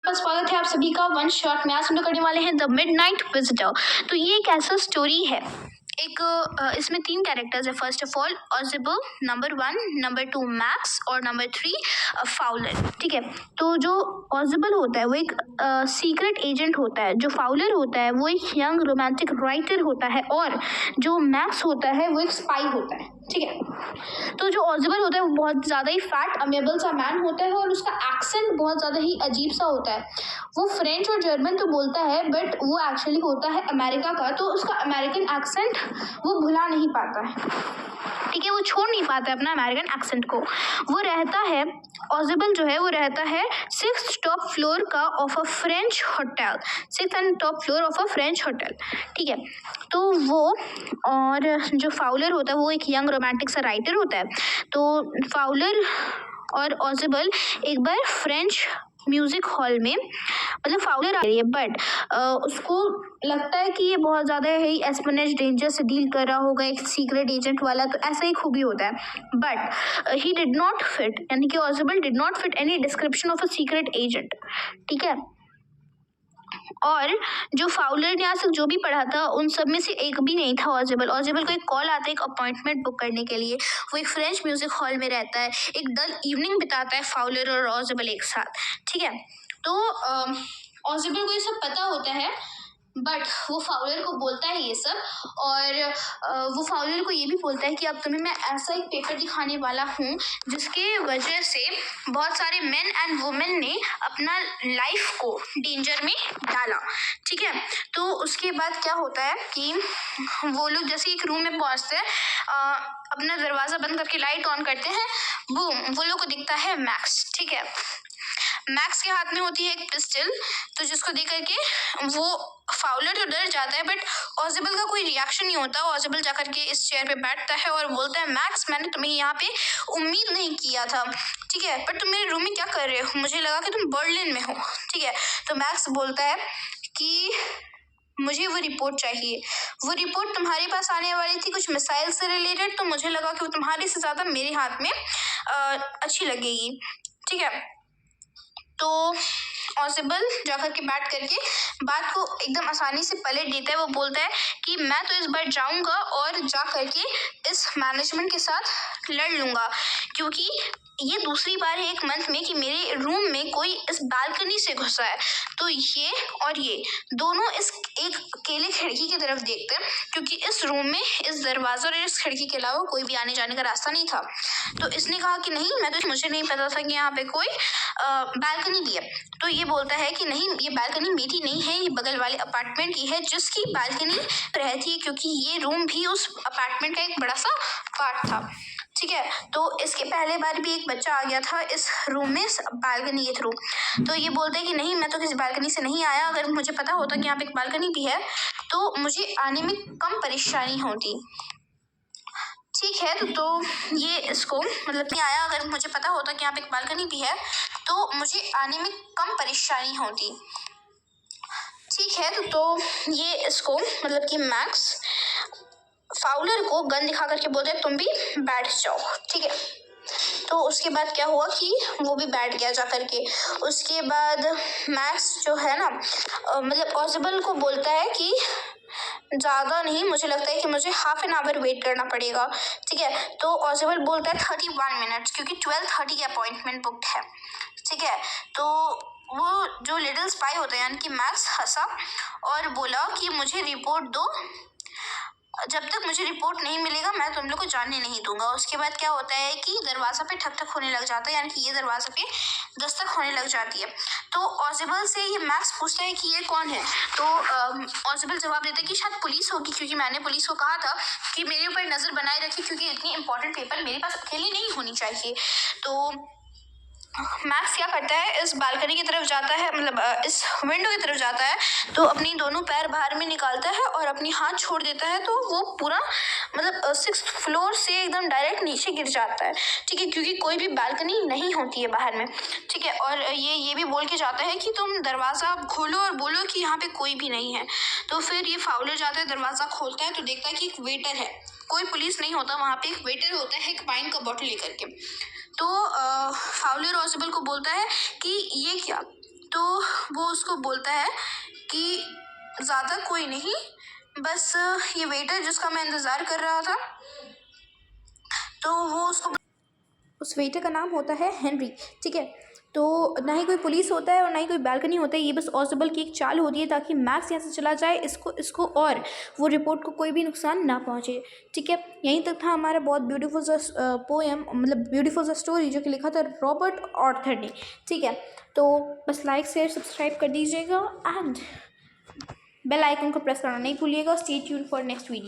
स्वागत है आप सभी का वन शॉट में। आज हम लोग करने वाले हैं द मिडनाइट विजिटर। तो ये एक ऐसा स्टोरी है, इसमें 3 कैरेक्टर्स है। फर्स्ट ऑफ ऑल ऑजिबल, नंबर 1, नंबर 2 मैक्स और नंबर 3 फाउलर। ठीक है, तो जो ऑजिबल होता है वो एक सीक्रेट एजेंट होता है, जो फाउलर होता है वो एक यंग रोमांटिक राइटर होता है और जो मैक्स होता है वो एक स्पाई होता है। ठीक है, तो जो ऑजिबल होता है वो बहुत ज़्यादा ही फैट अमेबल सा मैन होता है और उसका एक्सेंट बहुत ज़्यादा ही अजीब सा होता है। वो फ्रेंच और जर्मन तो बोलता है बट वो एक्चुअली होता है अमेरिका का, तो उसका अमेरिकन एक्सेंट वो भुला नहीं पाता है। ठीक है, वो छोड़ नहीं पाता है अपना अमेरिकन एक्सेंट को। वो रहता है, ऑजिबल जो है वो रहता है 6th टॉप फ्लोर का of a French hotel, 6th and top floor of a French hotel. ठीक है, तो वो और जो फाउलर होता है वो एक यंग रोमांटिक सा राइटर होता है। तो फाउलर और ऑजिबल एक बार फ्रेंच म्यूजिक हॉल में, मतलब फाउलर आ रही है बट उसको लगता है कि ये बहुत ज़्यादा ही एस्पेनेज डेंजर से डील कर रहा होगा, एक सीक्रेट एजेंट वाला, तो ऐसा ही खूबी होता है। But he did not fit, यानी कि ऑजिबल did not fit any description of a secret agent. ठीक है, और जो फाउलर ने आज तक जो भी पढ़ा था उन सब में से एक भी नहीं था ऑजिबल। ऑजिबल को एक कॉल आता है एक अपॉइंटमेंट बुक करने के लिए। वो एक फ्रेंच म्यूजिक हॉल में रहता है, एक डल इवनिंग बिताता है फाउलर और ऑजिबल एक साथ। ठीक है, तो ऑजिबल को ये सब पता होता है बट वो फाउलर को बोलता है ये सब, और वो फाउलर को ये भी बोलता है कि अब तुम्हें मैं ऐसा एक पेपर दिखाने वाला हूँ जिसके वजह से बहुत सारे मेन एंड वुमेन ने अपना लाइफ को डेंजर में डाला। ठीक है, तो उसके बाद क्या होता है कि वो लोग जैसे एक रूम में पहुँचते हैं, अपना दरवाज़ा बंद करके लाइट ऑन करते हैं, बूम, वो लोग को दिखता है मैक्स। ठीक है, मैक्स के हाथ में होती है एक पिस्टल, तो जिसको देख करके वो फाउलर तो डर जाता है बट ऑजिबल का कोई रिएक्शन नहीं होता। ऑजिबल जाकर के इस चेयर पे बैठता है और बोलता है, मैक्स, मैंने तुम्हें यहाँ पे उम्मीद नहीं किया था। ठीक है, पर तुम मेरे रूम में क्या कर रहे हो? मुझे लगा कि तुम बर्लिन में हो। ठीक है, तो मैक्स बोलता है कि मुझे वो रिपोर्ट चाहिए। वो रिपोर्ट तुम्हारे पास आने वाली थी कुछ मिसाइल से रिलेटेड, तो मुझे लगा कि वो तुम्हारे से ज़्यादा मेरे हाथ में अच्छी लगेगी। ठीक है, तो ऑजिबल जाकर के बैठ करके बात को एकदम आसानी से पलट देता है। वो बोलता है कि मैं तो इस बार जाऊंगा और जा करके इस मैनेजमेंट के साथ लड़ लूंगा, क्योंकि ये दूसरी बार है एक मंथ में कि मेरे रूम में कोई इस बालकनी से घुसा है। तो ये और ये दोनों इस एक अकेले खिड़की की तरफ देखते हैं, क्योंकि इस रूम में इस दरवाजे और इस खिड़की के अलावा कोई भी आने जाने का रास्ता नहीं था। तो इसने कहा कि नहीं, मुझे नहीं पता था कि यहाँ पे कोई बालकनी भी है। तो ये बोलता है कि नहीं, ये बालकनी मेरी नहीं है, ये बगल वाले अपार्टमेंट की है जिसकी बालकनी रहती है, क्योंकि ये रूम भी उस अपार्टमेंट का एक बड़ा सा पार्ट था। ठीक है, तो इसके पहले बार भी एक बच्चा आ गया था इस रूम में बालकनी के थ्रू। तो ये बोलते हैं कि नहीं, मैं तो किसी बालकनी से नहीं आया, अगर मुझे पता होता कि यहाँ पे एक बालकनी भी है तो मुझे आने में कम परेशानी होती। ठीक है, तो ये इसको मतलब नहीं आया, अगर मुझे पता होता कि यहाँ पे एक बालकनी भी है तो मुझे आने में कम परेशानी होती। ठीक है, तो ये इसको मतलब कि मैक्स फाउलर को गन दिखा करके बोलते हैं तुम भी बैठ जाओ। ठीक है, तो उसके बाद क्या हुआ कि वो भी बैठ गया जा करके। उसके बाद मैक्स जो है ना, मतलब ऑजिबल को बोलता है कि ज़्यादा नहीं, मुझे लगता है कि मुझे हाफ एन आवर वेट करना पड़ेगा। ठीक है, तो ऑजिबल बोलता है 31 मिनट्स, क्योंकि 12:30 की अपॉइंटमेंट बुक्ड है। ठीक है, तो वो जो लिटिल स्पाई होता है यानी कि मैक्स हंसा और बोला कि मुझे रिपोर्ट दो, जब तक मुझे रिपोर्ट नहीं मिलेगा मैं तुम लोग को जाने नहीं दूंगा। उसके बाद क्या होता है कि दरवाज़ा पे ठक ठक होने लग जाता है, यानी कि ये दरवाज़ा पे दस्तक होने लग जाती है। तो ऑजिबल से ये मैक्स पूछता है कि ये कौन है, तो ऑजिबल जवाब देता है कि शायद पुलिस होगी, क्योंकि मैंने पुलिस को कहा था कि मेरे ऊपर नज़र बनाए रखी, क्योंकि इतनी इंपॉर्टेंट पेपर मेरे पास अकेले नहीं होनी चाहिए। तो मैक्स क्या करता है, इस बालकनी की तरफ जाता है, मतलब इस विंडो की तरफ जाता है, तो अपनी दोनों पैर बाहर में निकालता है और अपनी हाथ छोड़ देता है, तो वो पूरा मतलब 6th फ्लोर से एकदम डायरेक्ट नीचे गिर जाता है। ठीक है, क्योंकि कोई भी बालकनी नहीं होती है बाहर में। ठीक है, और ये भी बोल के जाता है कि तुम दरवाज़ा खोलो और बोलो कि यहाँ पे कोई भी नहीं है। तो फिर ये फाउलर जाता है, दरवाज़ा खोलता है तो देखता है कि एक वेटर है, कोई पुलिस नहीं होता वहाँ पे, एक वेटर होता है एक वाइन का बॉटल लेकर के। तो फाउलर ऑजिबल को बोलता है कि ये क्या, तो वो उसको बोलता है कि ज़्यादा कोई नहीं, बस ये वेटर जिसका मैं इंतज़ार कर रहा था। तो वो उसको, उस वेटर का नाम होता है हेनरी, ठीक है। तो ना ही कोई पुलिस होता है और ना ही कोई बालकनी होता है, ये बस ऑजिबल की एक चाल होती है ताकि मैक्स यहाँ से चला जाए, इसको और वो रिपोर्ट को कोई भी नुकसान ना पहुँचे, ठीक है। यहीं तक था हमारा बहुत ब्यूटीफुल सा पोएम, मतलब ब्यूटीफुल सा स्टोरी जो कि लिखा था रॉबर्ट ऑर्थर ने, ठीक है। तो बस लाइक शेयर सब्सक्राइब कर दीजिएगा एंड बेल आइकन को प्रेस करना नहीं भूलिएगा। Stay tuned for next video.